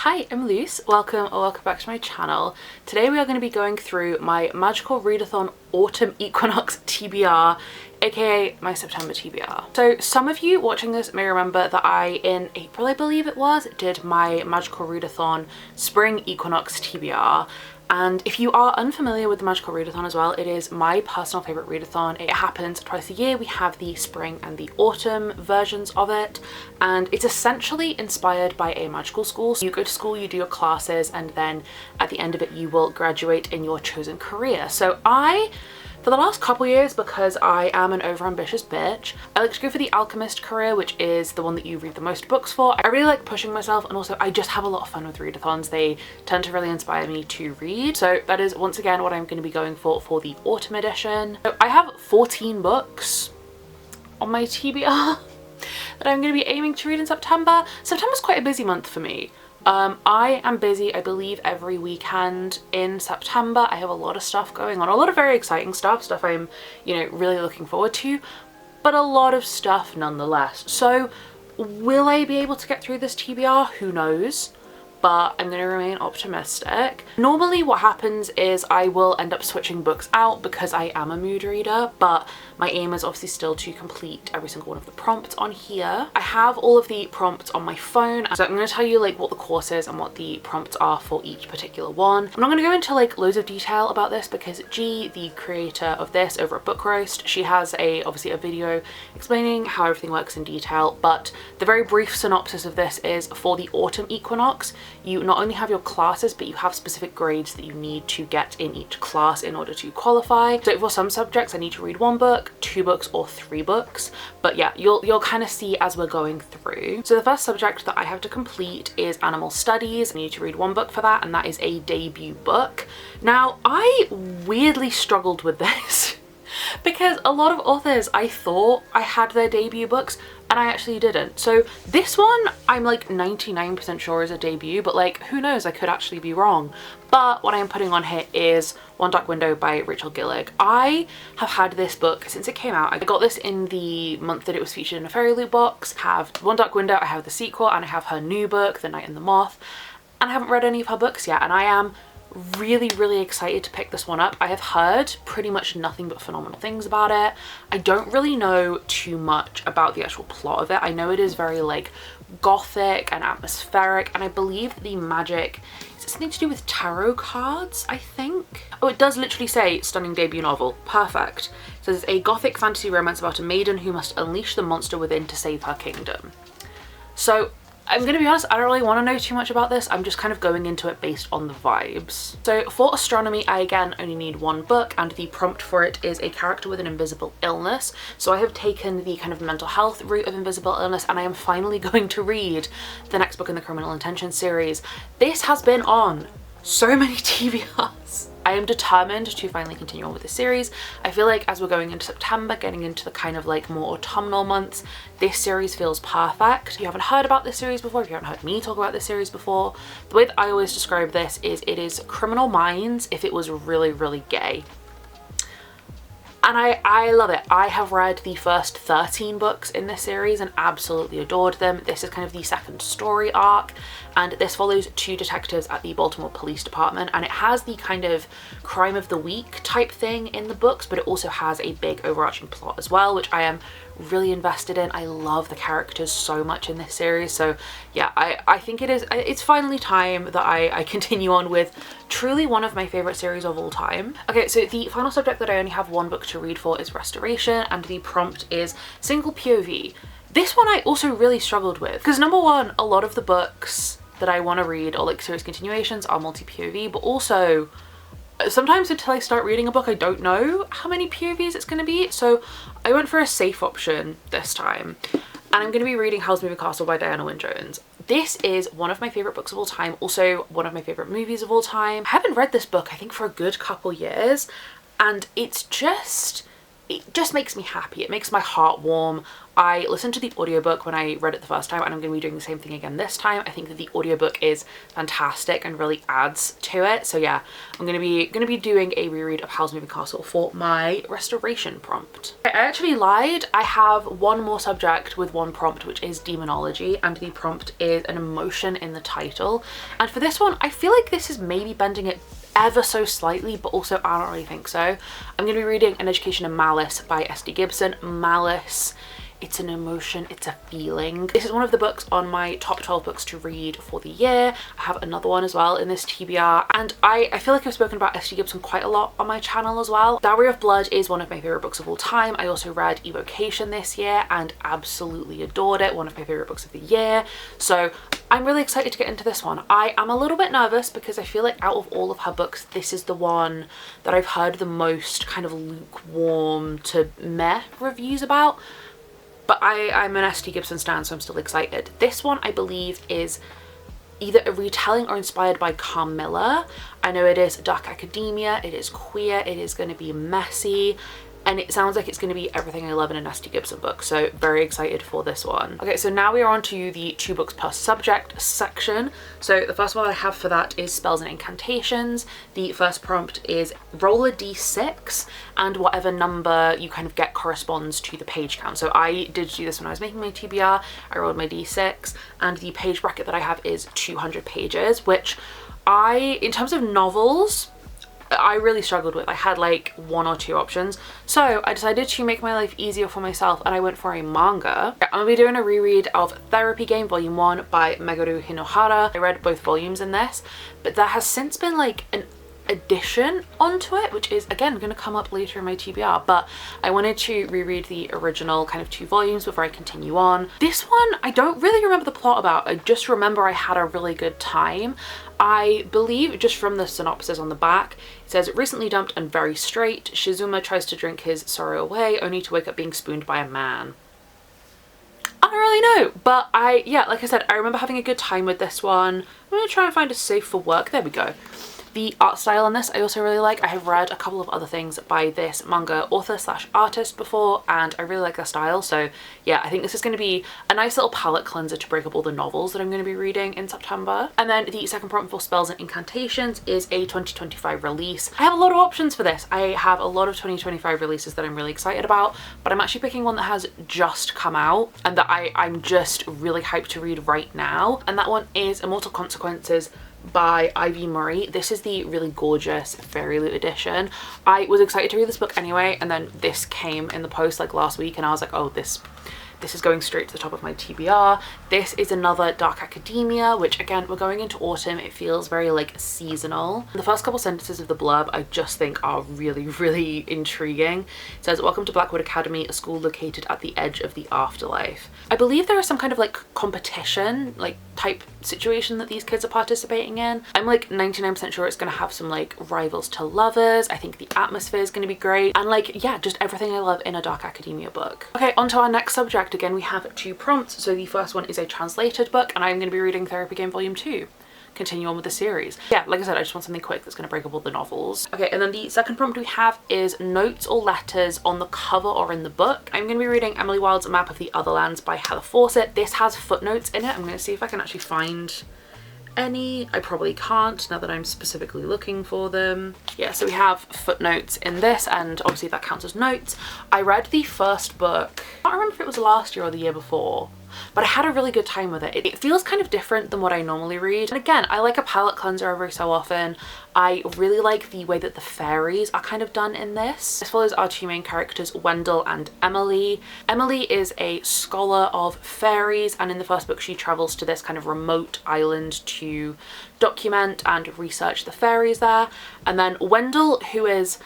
Hi, I'm Luce. Welcome or welcome back to my channel. Today we are going to be going through my magical readathon autumn equinox TBR, aka my September TBR. So some of you watching this may remember that I, in April I believe it was, did my magical readathon spring equinox TBR. And if you are unfamiliar with the magical readathon as well, it is my personal favourite readathon. It happens twice a year. We have the spring and the autumn versions of it, and it's essentially inspired by a magical school. So you go to school, you do your classes, and then at the end of it you will graduate in your chosen career. So for the last couple years, because I am an overambitious bitch, I like to go for the alchemist career, which is the one that you read the most books for. I really like pushing myself, and also I just have a lot of fun with readathons. They tend to really inspire me to read. So that is once again what I'm going to be going for the autumn edition. So I have 14 books on my TBR that I'm going to be aiming to read in September. September's quite a busy month for me. I am busy, I believe, every weekend in September. I have a lot of stuff going on, a lot of very exciting stuff I'm, really looking forward to, but a lot of stuff nonetheless. So will I be able to get through this TBR? Who knows? But I'm going to remain optimistic. Normally what happens is I will end up switching books out because I am a mood reader, but my aim is obviously still to complete every single one of the prompts on here. I have all of the prompts on my phone, so I'm going to tell you what the course is and what the prompts are for each particular one. I'm not going to go into loads of detail about this because G, the creator of this over at Book Roast, she has obviously a video explaining how everything works in detail, but the very brief synopsis of this is for the autumn equinox, you not only have your classes, but you have specific grades that you need to get in each class in order to qualify. So for some subjects I need to read 1 book, 2 books, or 3 books, but yeah, you'll kind of see as we're going through. So the first subject that I have to complete is animal studies. I need to read 1 book for that, and that is a debut book. Now I weirdly struggled with this because a lot of authors I thought I had their debut books and I actually didn't. So this one I'm 99% sure is a debut, but who knows, I could actually be wrong. But what I am putting on here is One Dark Window by Rachel Gillig. I have had this book since it came out. I got this in the month that it was featured in a Fairy Loot box. I have One Dark Window, I have the sequel, and I have her new book, The Night and the Moth, and I haven't read any of her books yet, and I am really excited to pick this one up. I have heard pretty much nothing but phenomenal things about it. I don't really know too much about the actual plot of it. I know it is very gothic and atmospheric, and I believe the magic is something to do with tarot cards, I think. Oh, it does literally say stunning debut novel. Perfect. It says a gothic fantasy romance about a maiden who must unleash the monster within to save her kingdom. So I'm going to be honest, I don't really want to know too much about this. I'm just kind of going into it based on the vibes. So for astronomy, I again only need 1 book, and the prompt for it is a character with an invisible illness. So I have taken the kind of mental health route of invisible illness, and I am finally going to read the next book in the Criminal Intention series. This has been on so many TBRs. I am determined to finally continue on with the series. I feel like as we're going into September, getting into the kind of more autumnal months, this series feels perfect. If you haven't heard about this series before, if you haven't heard me talk about this series before, the way that I always describe this is it is Criminal Minds if it was really gay. And I love it. I have read the first 13 books in this series and absolutely adored them. This is kind of the second story arc, and this follows 2 detectives at the Baltimore Police Department, and it has the kind of crime of the week type thing in the books, but it also has a big overarching plot as well, which I am really invested in. I love the characters so much in this series. So yeah, I think it's finally time that I continue on with truly one of my favorite series of all time. Okay, so the final subject that I only have 1 book to read for is restoration, and the prompt is single POV. This one I also really struggled with because number 1, a lot of the books that I want to read or series continuations are multi-POV, but also sometimes until I start reading a book I don't know how many POVs it's going to be, so I went for a safe option this time, and I'm going to be reading Howl's Moving Castle by Diana Wynne Jones. This is one of my favourite books of all time, also one of my favourite movies of all time. I haven't read this book I think for a good couple years, and it's just it just makes me happy. It makes my heart warm. I listened to the audiobook when I read it the first time, and I'm going to be doing the same thing again this time. I think that the audiobook is fantastic and really adds to it. So yeah, I'm going to be doing a reread of Howl's Moving Castle for my restoration prompt. I actually lied. I have one more subject with one prompt, which is demonology, and the prompt is an emotion in the title. And for this one, I feel like this is maybe bending it ever so slightly, but also I don't really think so. I'm going to be reading An Education in Malice by S.D. Gibson. Malice, it's an emotion, it's a feeling. This is one of the books on my top 12 books to read for the year. I have another one as well in this TBR, and I feel like I've spoken about S.D. Gibson quite a lot on my channel as well. Dowry of Blood is one of my favourite books of all time. I also read Evocation this year and absolutely adored it, one of my favourite books of the year. So I'm really excited to get into this one. I am a little bit nervous because I feel like out of all of her books, this is the one that I've heard the most kind of lukewarm to meh reviews about. But I'm an S.D. Gibson stan, so I'm still excited. This one, I believe, is either a retelling or inspired by Carmilla. I know it is dark academia, it is queer, it is going to be messy, and it sounds like it's going to be everything I love in an S.D. Gibson book, so very excited for this one. Okay, so now we are on to the 2 books per subject section. So the first one I have for that is Spells and Incantations. The first prompt is roll a d6, and whatever number you kind of get corresponds to the page count. So I did do this when I was making my TBR. I rolled my d6, and the page bracket that I have is 200 pages, which in terms of novels, I really struggled with. I had like 1 or 2 options, so I decided to make my life easier for myself and I went for a manga. I'm gonna be doing a reread of Therapy Game Volume 1 by Meguru Hinohara. I read both volumes in this, but there has since been like an addition onto it, which is again going to come up later in my TBR, but I wanted to reread the original kind of 2 volumes before I continue on. This one, I don't really remember the plot about. I just remember I had a really good time. I believe just from the synopsis on the back, it says, recently dumped and very straight, Shizuma tries to drink his sorrow away only to wake up being spooned by a man. I don't really know, but yeah, like I said, I remember having a good time with this one. I'm gonna try and find a safe for work. There we go. The art style on this I also really like. I have read a couple of other things by this manga author / artist before, and I really like their style. So yeah, I think this is going to be a nice little palette cleanser to break up all the novels that I'm going to be reading in September. And then the second prompt for Spells and Incantations is a 2025 release. I have a lot of options for this. I have a lot of 2025 releases that I'm really excited about, but I'm actually picking one that has just come out and that I'm just really hyped to read right now. And that one is Immortal Consequences by Ivy Murray. This is the really gorgeous Fairy Loot edition. I was excited to read this book anyway, and then this came in the post like last week and I was like, oh, this is going straight to the top of my TBR. This is another dark academia, which again, we're going into autumn. It feels very like seasonal. The first couple sentences of the blurb I just think are really, really intriguing. It says, welcome to Blackwood Academy, a school located at the edge of the afterlife. I believe there is some kind of like competition, like type situation that these kids are participating in. I'm like 99% sure it's gonna have some like rivals to lovers. I think the atmosphere is gonna be great. And like, yeah, just everything I love in a dark academia book. Okay, on to our next subject. Again, we have 2 prompts. So the first one is a translated book, and I'm going to be reading Therapy Game Volume 2. Continue on with the series. Yeah, like I said, I just want something quick that's going to break up all the novels. Okay, and then the second prompt we have is notes or letters on the cover or in the book. I'm going to be reading Emily Wilde's Map of the Otherlands by Heather Fawcett. This has footnotes in it. I'm going to see if I can actually find any. I probably can't now that I'm specifically looking for them. Yeah, so we have footnotes in this, and obviously that counts as notes. I read the first book, I don't remember if it was last year or the year before, but I had a really good time with it. It feels kind of different than what I normally read. And again, I like a palette cleanser every so often. I really like the way that the fairies are kind of done in this. This follows our 2 main characters, Wendell and Emily. Emily is a scholar of fairies, and in the first book she travels to this kind of remote island to document and research the fairies there. And then Wendell, who is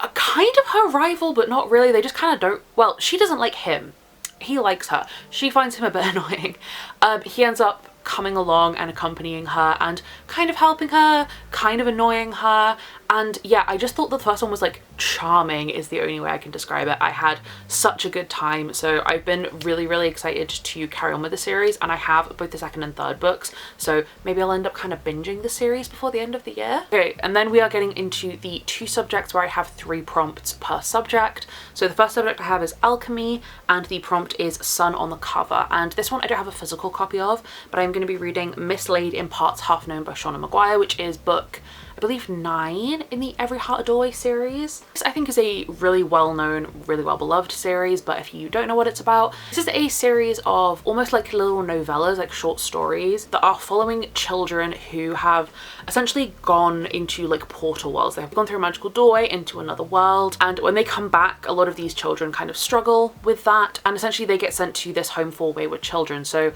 a kind of her rival, but not really. They just kind of don't, well, she doesn't like him. He likes her. She finds him a bit annoying. He ends up coming along and accompanying her and kind of helping her, kind of annoying her, And yeah, I just thought the first one was like charming is the only way I can describe it. I had such a good time, so I've been really excited to carry on with the series, and I have both the second and third books, so maybe I'll end up kind of binging the series before the end of the year. Okay, and then we are getting into the 2 subjects where I have 3 prompts per subject. So the first subject I have is alchemy, and the prompt is sun on the cover, and this one I don't have a physical copy of, but I'm going to be reading Mislaid in Parts Half Known by Shauna Maguire, which is book, I believe, 9 in the Every Heart a Doorway series. This I think is a really well-known, really well-beloved series, but if you don't know what it's about, this is a series of almost like little novellas, like short stories that are following children who have essentially gone into like portal worlds. They have gone through a magical doorway into another world, and when they come back, a lot of these children kind of struggle with that, and essentially they get sent to this home for wayward children. So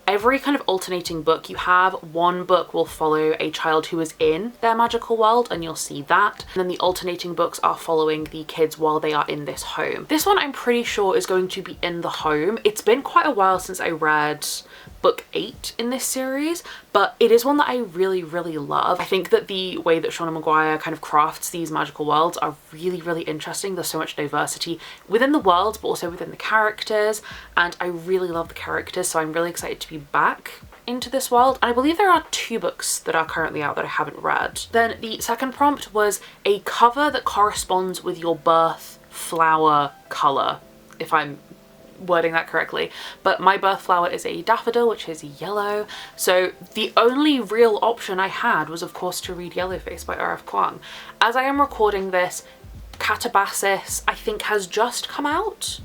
every kind of alternating book, you have one book will follow a child who is in their magical world, and you'll see that. And then the alternating books are following the kids while they are in this home. This one I'm pretty sure is going to be in the home. It's been quite a while since I read book 8 in this series, but it is one that I really love. I think that the way that Shauna Maguire kind of crafts these magical worlds are really interesting. There's so much diversity within the world, but also within the characters, and I really love the characters, so I'm really excited to be back into this world. And I believe there are 2 books that are currently out that I haven't read. Then the second prompt was a cover that corresponds with your birth flower color, if I'm wording that correctly, but my birth flower is a daffodil, which is yellow, so the only real option I had was of course to read Yellowface by R.F. Kuang. As I am recording this, Catabasis I think has just come out.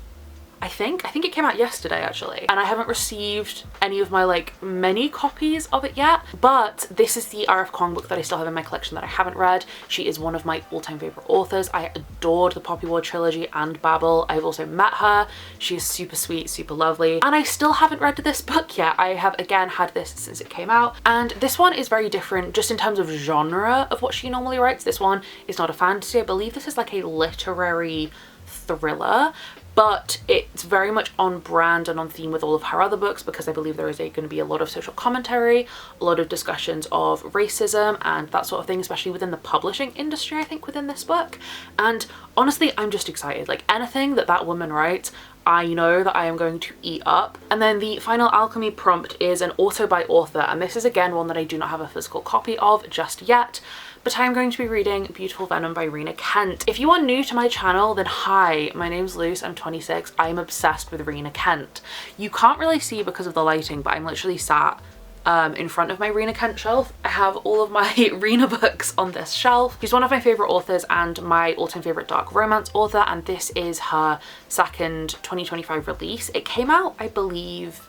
I think it came out yesterday actually, and I haven't received any of my like many copies of it yet, but this is the R.F. Kuang book that I still have in my collection that I haven't read. She is one of my all-time favorite authors. I adored the Poppy War trilogy and Babel. I've also met her. She is super sweet, super lovely, and I still haven't read this book yet. I have again had this since it came out, and this one is very different just in terms of genre of what she normally writes. This one is not a fantasy. I believe this is like a literary thriller, but it's very much on brand and on theme with all of her other books, because I believe there is going to be a lot of social commentary, a lot of discussions of racism and that sort of thing, especially within the publishing industry, I think, within this book. And honestly, I'm just excited. Like, anything that woman writes, I know that I am going to eat up. And then the final alchemy prompt is an auto by author, and this is again one that I do not have a physical copy of just yet, but I am going to be reading Beautiful Venom by Rena Kent. If you are new to my channel, then hi, my name's Luce, I'm 26, I'm obsessed with Rena Kent. You can't really see because of the lighting, but I'm literally sat in front of my Rena Kent shelf. I have all of my Rena books on this shelf. She's one of my favorite authors and my all-time favorite dark romance author, and this is her second 2025 release. It came out, I believe,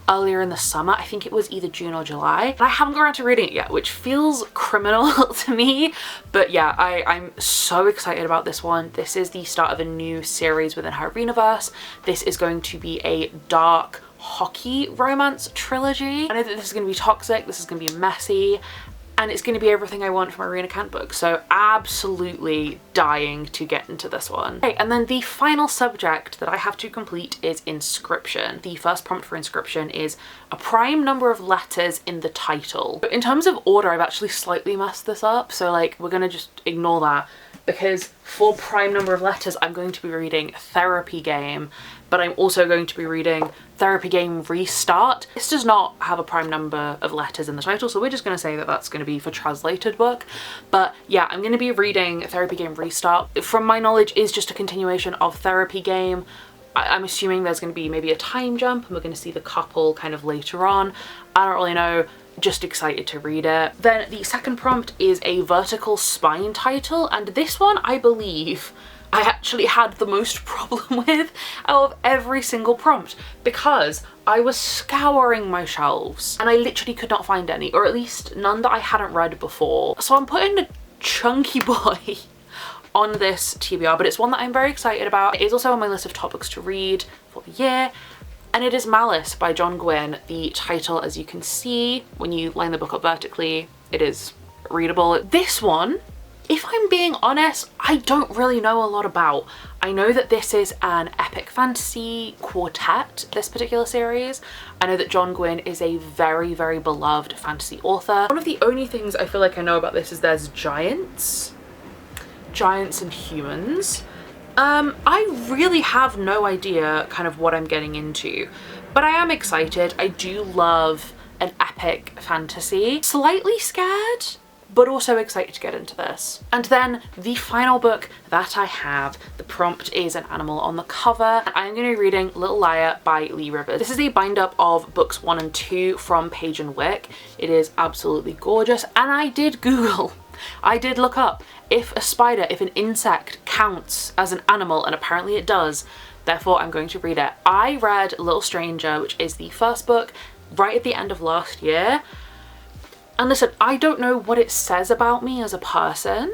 earlier in the summer. I think it was either June or July, and I haven't got around to reading it yet, which feels criminal to me. But yeah, I'm so excited about this one. This is the start of a new series within her Renaverse. This is going to be a dark hockey romance trilogy. I know that this is going to be toxic, this is going to be messy, and it's going to be everything I want from a Rena Kent book, so absolutely dying to get into this one. Okay, and then the final subject that I have to complete is Inscription. The first prompt for Inscription is a prime number of letters in the title. In terms of order, I've actually slightly messed this up, so like we're gonna just ignore that, because for prime number of letters I'm going to be reading Therapy Game, but I'm also going to be reading Therapy Game Restart. This does not have a prime number of letters in the title, so we're just going to say that that's going to be for translated book. But yeah, I'm going to be reading Therapy Game Restart. From my knowledge, is just a continuation of Therapy Game. I'm assuming there's going to be maybe a time jump and we're going to see the couple kind of later on. I don't really know. Just excited to read it. Then the second prompt is a Vertical Spine title, and this one I believe I actually had the most problem with out of every single prompt, because I was scouring my shelves and I literally could not find any, or at least none that I hadn't read before. So I'm putting a chunky boy on this TBR, but it's one that I'm very excited about. It is also on my list of top books to read for the year, and it is Malice by John Gwynne. The title, as you can see when you line the book up vertically, it is readable. This one, if I'm being honest, I don't really know a lot about. I know that this is an epic fantasy quartet, this particular series. I know that John Gwynne is a very beloved fantasy author. One of the only things I feel like I know about this is there's giants Giants and Humans. I really have no idea kind of what I'm getting into, but I am excited. I do love an epic fantasy. Slightly scared, but also excited to get into this. And then the final book that I have, the prompt is an animal on the cover. I'm going to be reading Little Liar by Lee Rivers. This is a bind up of books 1 and 2 from Page and Wick. It is absolutely gorgeous, and I did Google. I did look up if a spider, if an insect counts as an animal, and apparently it does. Therefore, I'm going to read it. I read Little Stranger, which is the first book, right at the end of last year. And listen, I don't know what it says about me as a person,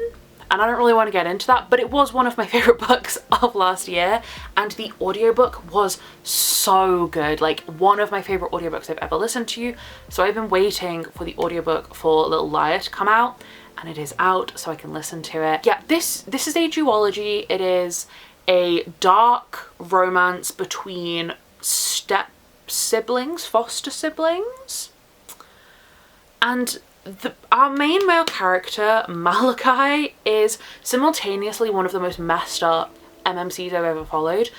and I don't really want to get into that, but it was one of my favorite books of last year, and the audiobook was so good. Like, one of my favorite audiobooks I've ever listened to. So I've been waiting for the audiobook for Little Liar to come out, and it is out, so I can listen to it. Yeah, this is a duology. It is a dark romance between step siblings, foster siblings. And our main male character, Malachi, is simultaneously one of the most messed up MMCs I've ever followed,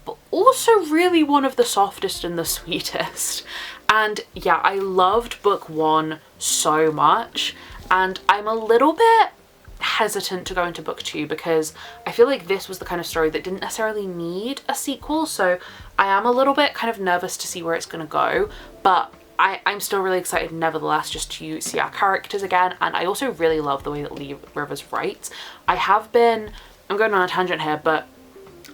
but also really one of the softest and the sweetest. And yeah, I loved book 1 so much, and I'm a little bit hesitant to go into book 2 because I feel like this was the kind of story that didn't necessarily need a sequel, so I am a little bit kind of nervous to see where it's going to go, but I'm still really excited nevertheless just to see our characters again. And I also really love the way that Lee Rivers writes. I'm going on a tangent here, but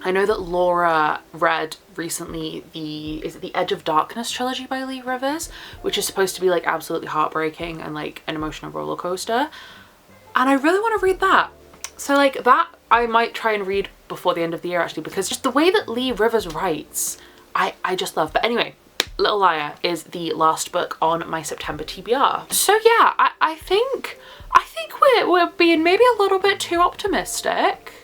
I know that Laura read recently is it the Edge of Darkness trilogy by Lee Rivers, which is supposed to be like absolutely heartbreaking and like an emotional roller coaster. And I really want to read that. So like that I might try and read before the end of the year actually, because just the way that Lee Rivers writes, I just love. But anyway, Little Liar is the last book on my September TBR. So yeah, I think we're being maybe a little bit too optimistic.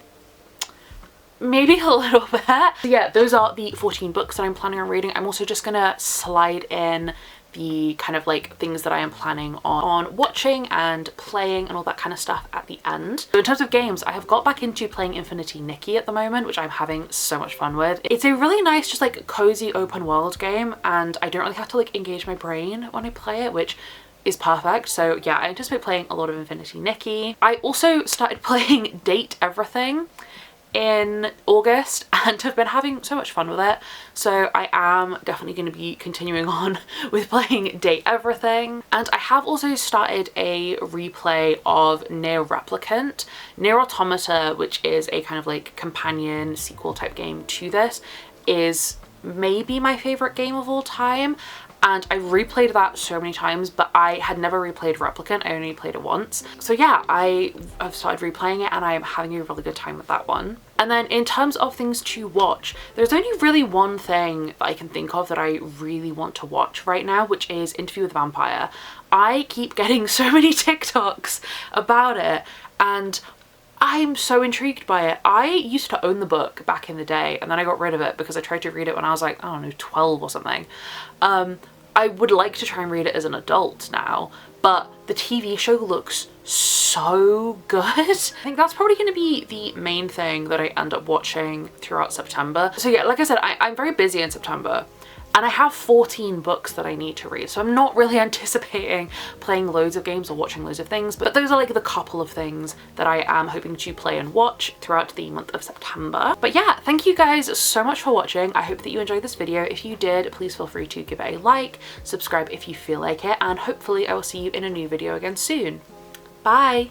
Maybe a little bit. So yeah, those are the 14 books that I'm planning on reading. I'm also just gonna slide in the kind of like things that I am planning on watching and playing and all that kind of stuff at the end. So in terms of games, I have got back into playing Infinity Nikki at the moment, which I'm having so much fun with. It's a really nice, just like cozy open world game, and I don't really have to like engage my brain when I play it, which is perfect. So yeah, I anticipate playing a lot of Infinity Nikki. I also started playing Date Everything in August and have been having so much fun with it, so I am definitely going to be continuing on with playing Date Everything. And I have also started a replay of Nier Replicant. Nier Automata, which is a kind of like companion sequel type game to this, is maybe my favorite game of all time, and I replayed that so many times, but I had never replayed Replicant. I only played it once. So yeah, I've started replaying it and I am having a really good time with that one. And then in terms of things to watch, there's only really one thing that I can think of that I really want to watch right now, which is Interview with the Vampire. I keep getting so many TikToks about it, and I'm so intrigued by it. I used to own the book back in the day, and then I got rid of it because I tried to read it when I was like, I don't know, 12 or something. I would like to try and read it as an adult now, but the TV show looks so good. I think that's probably going to be the main thing that I end up watching throughout September. So yeah, like I said, I'm very busy in September, and I have 14 books that I need to read, so I'm not really anticipating playing loads of games or watching loads of things, but those are like the couple of things that I am hoping to play and watch throughout the month of September. But yeah, thank you guys so much for watching. I hope that you enjoyed this video. If you did, please feel free to give it a like, subscribe if you feel like it, and hopefully I will see you in a new video again soon. Bye!